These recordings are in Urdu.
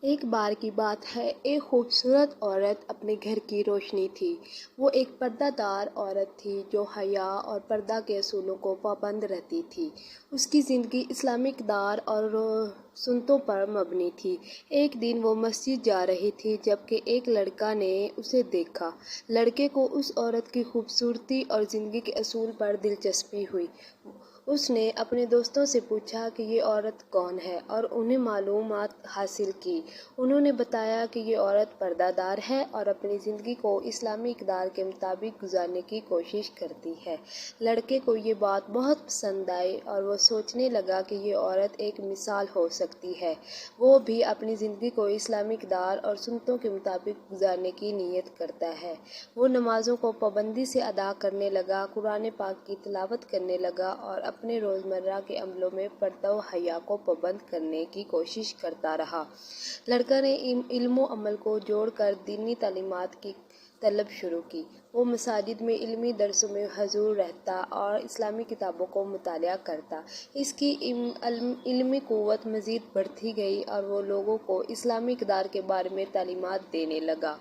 ایک بار کی بات ہے، ایک خوبصورت عورت اپنے گھر کی روشنی تھی۔ وہ ایک پردہ دار عورت تھی جو حیا اور پردہ کے اصولوں کو پابند رہتی تھی۔ اس کی زندگی اسلامی اقدار اور سنتوں پر مبنی تھی۔ ایک دن وہ مسجد جا رہی تھی جبکہ ایک لڑکا نے اسے دیکھا۔ لڑکے کو اس عورت کی خوبصورتی اور زندگی کے اصول پر دلچسپی ہوئی۔ اس نے اپنے دوستوں سے پوچھا کہ یہ عورت کون ہے اور انہیں معلومات حاصل کی۔ انہوں نے بتایا کہ یہ عورت پردہ دار ہے اور اپنی زندگی کو اسلامی اقدار کے مطابق گزارنے کی کوشش کرتی ہے۔ لڑکے کو یہ بات بہت پسند آئی اور وہ سوچنے لگا کہ یہ عورت ایک مثال ہو سکتی ہے۔ وہ بھی اپنی زندگی کو اسلامی اقدار اور سنتوں کے مطابق گزارنے کی نیت کرتا ہے۔ وہ نمازوں کو پابندی سے ادا کرنے لگا، قرآن پاک کی تلاوت کرنے لگا اور اپنے روزمرہ کے عملوں میں پردہ و حیا کو پابند کرنے کی کوشش کرتا رہا۔ لڑکا نے علم و عمل کو جوڑ کر دینی تعلیمات کی طلب شروع کی۔ وہ مساجد میں علمی درسوں میں حضور رہتا اور اسلامی کتابوں کو مطالعہ کرتا۔ اس کی علمی قوت مزید بڑھتی گئی اور وہ لوگوں کو اسلامی اقدار کے بارے میں تعلیمات دینے لگا۔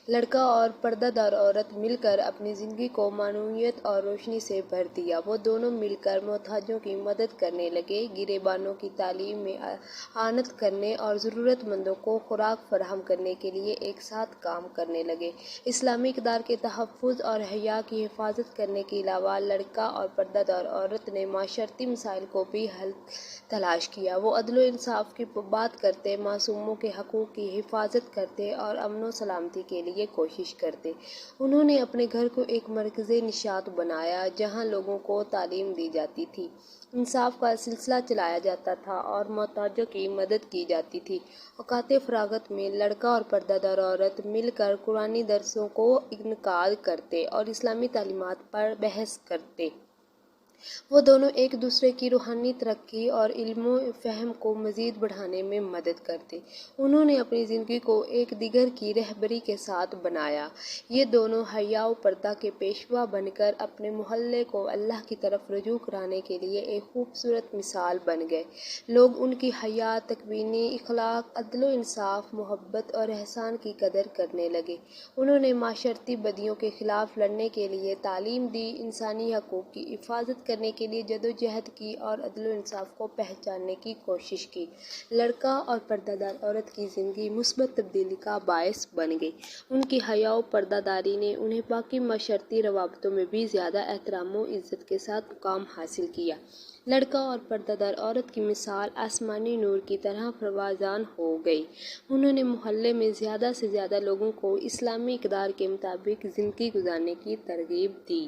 لڑکا اور پردہ دار عورت مل کر اپنی زندگی کو معنویت اور روشنی سے بھر دیا۔ وہ دونوں مل کر محتاجوں کی مدد کرنے لگے، گریبانوں کی تعلیم میں اعانت کرنے اور ضرورت مندوں کو خوراک فراہم کرنے کے لیے ایک ساتھ کام کرنے لگے۔ اسلامی اقدار کے تحفظ اور حیا کی حفاظت کرنے کے علاوہ لڑکا اور پردہ دار عورت نے معاشرتی مسائل کو بھی حل تلاش کیا۔ وہ عدل و انصاف کی بات کرتے، معصوموں کے حقوق کی حفاظت کرتے اور امن و سلامتی کے لیے کوشش کرتے۔ انہوں نے اپنے گھر کو ایک مرکز نشاط بنایا جہاں لوگوں کو تعلیم دی جاتی تھی، انصاف کا سلسلہ چلایا جاتا تھا اور محتاجوں کی مدد کی جاتی تھی۔ اوقات فراغت میں لڑکا اور پردہ دار عورت مل کر قرآنی درسوں کو انعقاد کرتے اور اسلامی تعلیمات پر بحث کرتے۔ وہ دونوں ایک دوسرے کی روحانی ترقی اور علم و فہم کو مزید بڑھانے میں مدد کرتے۔ انہوں نے اپنی زندگی کو ایک دیگر کی رہبری کے ساتھ بنایا۔ یہ دونوں حیا و پردہ کے پیشوا بن کر اپنے محلے کو اللہ کی طرف رجوع کرانے کے لیے ایک خوبصورت مثال بن گئے۔ لوگ ان کی حیا، تکوینی اخلاق، عدل و انصاف، محبت اور احسان کی قدر کرنے لگے۔ انہوں نے معاشرتی بدیوں کے خلاف لڑنے کے لیے تعلیم دی، انسانی حقوق کی حفاظت کرنے کے لیے جدوجہد کی اور عدل و انصاف کو پہچاننے کی کوشش کی۔ لڑکا اور پردہ دار عورت کی زندگی مثبت تبدیلی کا باعث بن گئی۔ ان کی حیا و پردہ داری نے انہیں باقی معاشرتی روابطوں میں بھی زیادہ احترام و عزت کے ساتھ مقام حاصل کیا۔ لڑکا اور پردہ دار عورت کی مثال آسمانی نور کی طرح پروازاں ہو گئی۔ انہوں نے محلے میں زیادہ سے زیادہ لوگوں کو اسلامی اقدار کے مطابق زندگی گزارنے کی ترغیب دی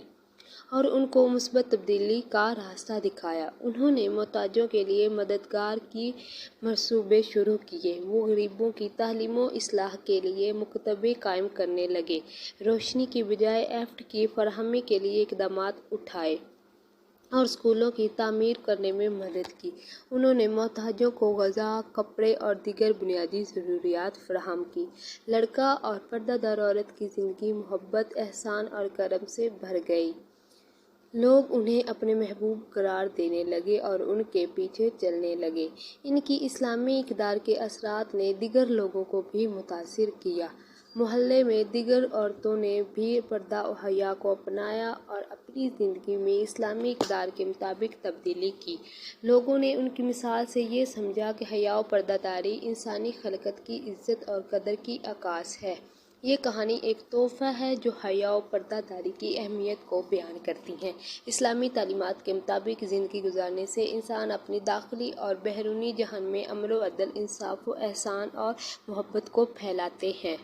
اور ان کو مثبت تبدیلی کا راستہ دکھایا۔ انہوں نے محتاجوں کے لیے مددگار کے منصوبے شروع کیے۔ وہ غریبوں کی تعلیم و اصلاح کے لیے مکتبیں قائم کرنے لگے، روشنی کی بجائے آفٹ کی فراہمی کے لیے اقدامات اٹھائے اور اسکولوں کی تعمیر کرنے میں مدد کی۔ انہوں نے محتاجوں کو غذا، کپڑے اور دیگر بنیادی ضروریات فراہم کی۔ لڑکا اور پردہ دار عورت کی زندگی محبت، احسان اور کرم سے بھر گئی۔ لوگ انہیں اپنے محبوب قرار دینے لگے اور ان کے پیچھے چلنے لگے۔ ان کی اسلامی اقدار کے اثرات نے دیگر لوگوں کو بھی متاثر کیا۔ محلے میں دیگر عورتوں نے بھی پردہ و حیا کو اپنایا اور اپنی زندگی میں اسلامی اقدار کے مطابق تبدیلی کی۔ لوگوں نے ان کی مثال سے یہ سمجھا کہ حیا و پردہ داری انسانی خلقت کی عزت اور قدر کی عکاس ہے۔ یہ کہانی ایک تحفہ ہے جو حیا و پردہ داری کی اہمیت کو بیان کرتی ہے۔ اسلامی تعلیمات کے مطابق زندگی گزارنے سے انسان اپنی داخلی اور بیرونی جہان میں امن و عدل، انصاف و احسان اور محبت کو پھیلاتے ہیں۔